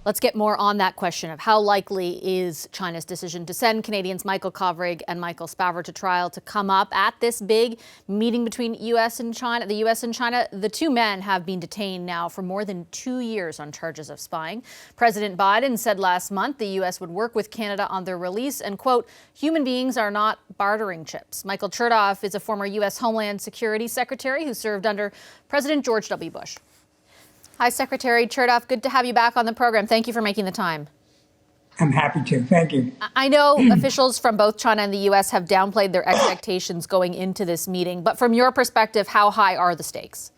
Let's get more on that question of how likely is China's decision to send Canadians Michael Kovrig and Michael Spavor to trial to come up at this big meeting between U.S. and China, the U.S. and China. The two men have been detained now for more than 2 years on charges of spying. President Biden said last month the U.S. would work with Canada on their release and, quote, human beings are not bartering chips. Michael Chertoff is a former U.S. Homeland Security Secretary who served under President George W. Bush. Hi, Secretary Chertoff. Good to have you back on the program. Thank you for making the time. I'm happy to. Thank you. I know officials from both China and the U.S. have downplayed their expectations going into this meeting. But from your perspective, how high are the stakes?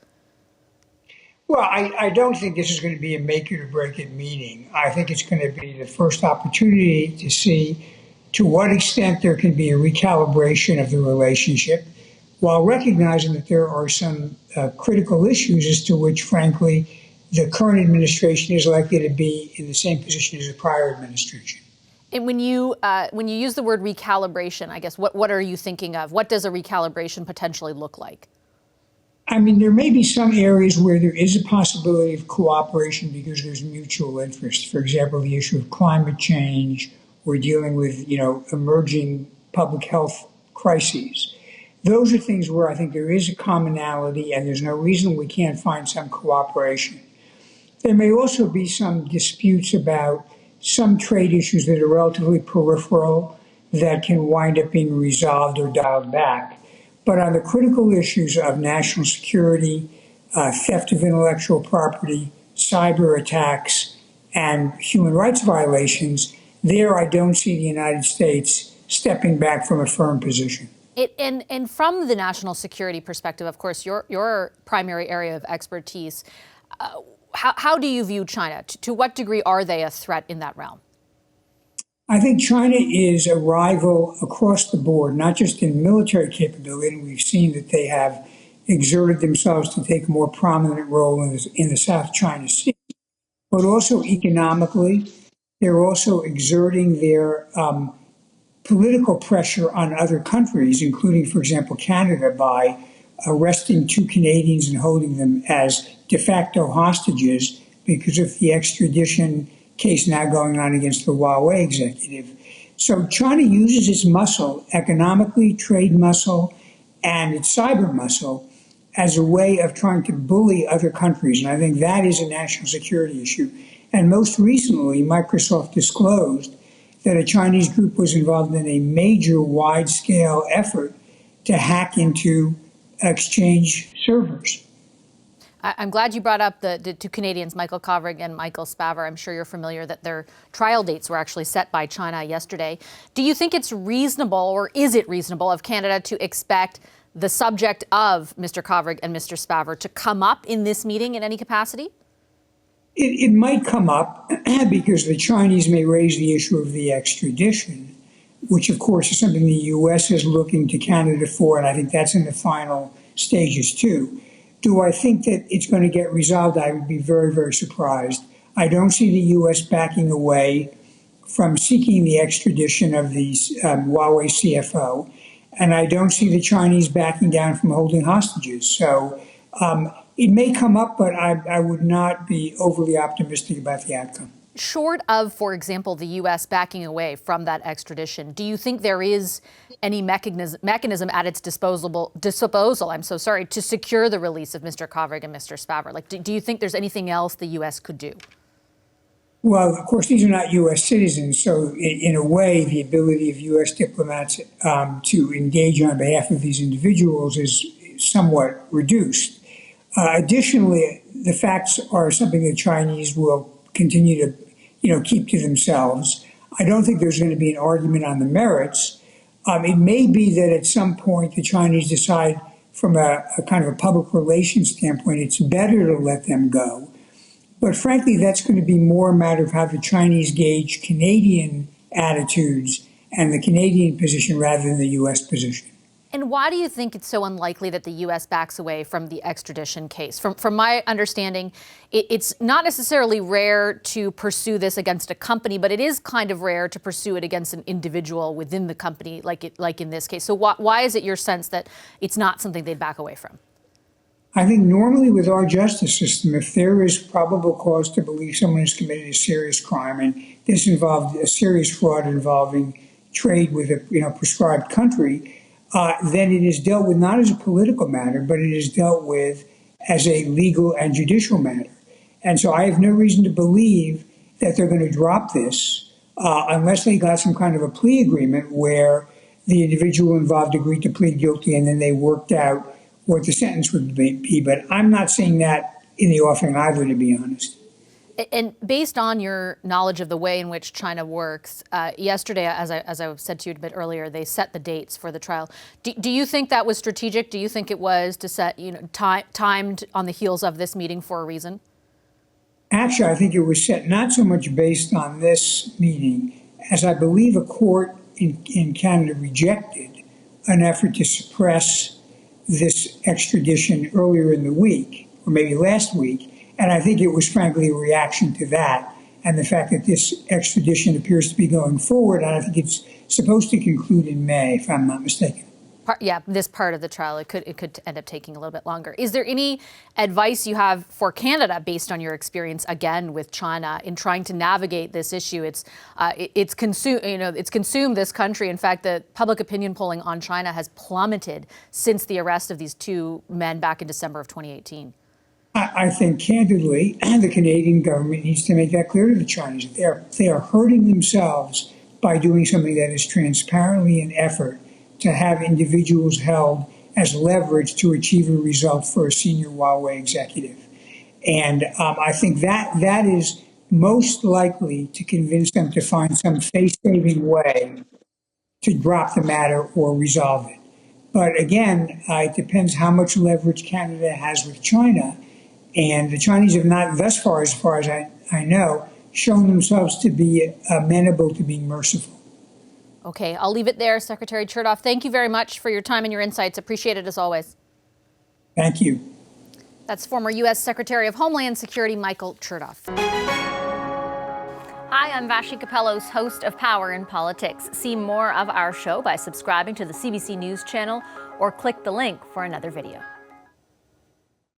Well, I don't think this is going to be a make it or break it meeting. I think it's going to be the first opportunity to see to what extent there can be a recalibration of the relationship, while recognizing that there are some critical issues as to which, frankly, the current administration is likely to be in the same position as the prior administration. And when you use the word recalibration, I guess, what are you thinking of? What does a recalibration potentially look like? I mean, there may be some areas where there is a possibility of cooperation because there's mutual interest. For example, the issue of climate change or dealing with, emerging public health crises. Those are things where I think there is a commonality and there's no reason we can't find some cooperation. There may also be some disputes about some trade issues that are relatively peripheral that can wind up being resolved or dialed back. But on the critical issues of national security, theft of intellectual property, cyber attacks, and human rights violations, there I don't see the United States stepping back from a firm position. And from the national security perspective, of course, your primary area of expertise, how do you view China? To what degree are they a threat in that realm? I think China is a rival across the board, not just in military capability. And we've seen that they have exerted themselves to take a more prominent role in the South China Sea, but also economically. They're also exerting their political pressure on other countries, including, for example, Canada, by arresting 2 Canadians and holding them as de facto hostages because of the extradition case now going on against the Huawei executive. So China uses its muscle, economically, trade muscle, and its cyber muscle as a way of trying to bully other countries. And I think that is a national security issue. And most recently, Microsoft disclosed that a Chinese group was involved in a major wide-scale effort to hack into Exchange servers. I'm glad you brought up the 2 Canadians, Michael Kovrig and Michael Spavor. I'm sure you're familiar that their trial dates were actually set by China yesterday. Do you think it's reasonable, or is it reasonable, of Canada to expect the subject of Mr. Kovrig and Mr. Spavor to come up in this meeting in any capacity? It might come up because the Chinese may raise the issue of the extradition, which, of course, is something the U.S. is looking to Canada for, and I think that's in the final stages, too. Do I think that it's going to get resolved? I would be very, very surprised. I don't see the U.S. backing away from seeking the extradition of the Huawei CFO, and I don't see the Chinese backing down from holding hostages. So it may come up, but I would not be overly optimistic about the outcome. Short of, for example, the U.S. backing away from that extradition, do you think there is any mechanism at its disposal, to secure the release of Mr. Kovrig and Mr. Spavor? Like, do you think there's anything else the U.S. could do? Well, of course, these are not U.S. citizens, so in a way, the ability of U.S. diplomats to engage on behalf of these individuals is somewhat reduced. Additionally, the facts are something the Chinese will continue to keep to themselves. I don't think there's going to be an argument on the merits. It may be that at some point the Chinese decide from a kind of a public relations standpoint, it's better to let them go. But frankly, that's going to be more a matter of how the Chinese gauge Canadian attitudes and the Canadian position rather than the U.S. position. And why do you think it's so unlikely that the U.S. backs away from the extradition case? From my understanding, it's not necessarily rare to pursue this against a company, but it is kind of rare to pursue it against an individual within the company, like in this case. So why is it your sense that it's not something they'd back away from? I think normally with our justice system, if there is probable cause to believe someone has committed a serious crime, and this involved a serious fraud involving trade with a prescribed country, then it is dealt with not as a political matter, but it is dealt with as a legal and judicial matter. And so I have no reason to believe that they're going to drop this unless they got some kind of a plea agreement where the individual involved agreed to plead guilty and then they worked out what the sentence would be. But I'm not seeing that in the offing either, to be honest. And based on your knowledge of the way in which China works, yesterday, as I said to you a bit earlier, they set the dates for the trial. Do you think that was strategic? Do you think it was to set, timed on the heels of this meeting for a reason? Actually, I think it was set not so much based on this meeting, as I believe a court in Canada rejected an effort to suppress this extradition earlier in the week, or maybe last week. And I think it was frankly a reaction to that and the fact that this extradition appears to be going forward. And I think it's supposed to conclude in May, if I'm not mistaken. This part of the trial, it could end up taking a little bit longer. Is there any advice you have for Canada based on your experience, again, with China in trying to navigate this issue? It's consumed this country. In fact, the public opinion polling on China has plummeted since the arrest of these two men back in December of 2018. I think, candidly, the Canadian government needs to make that clear to the Chinese. They are hurting themselves by doing something that is transparently an effort to have individuals held as leverage to achieve a result for a senior Huawei executive. And I think that is most likely to convince them to find some face-saving way to drop the matter or resolve it. But again, it depends how much leverage Canada has with China. And the Chinese have not, thus far as I know, shown themselves to be amenable to being merciful. Okay, I'll leave it there. Secretary Chertoff, thank you very much for your time and your insights. Appreciate it as always. Thank you. That's former U.S. Secretary of Homeland Security Michael Chertoff. Hi, I'm Vashi Capellos, host of Power in Politics. See more of our show by subscribing to the CBC News channel or click the link for another video.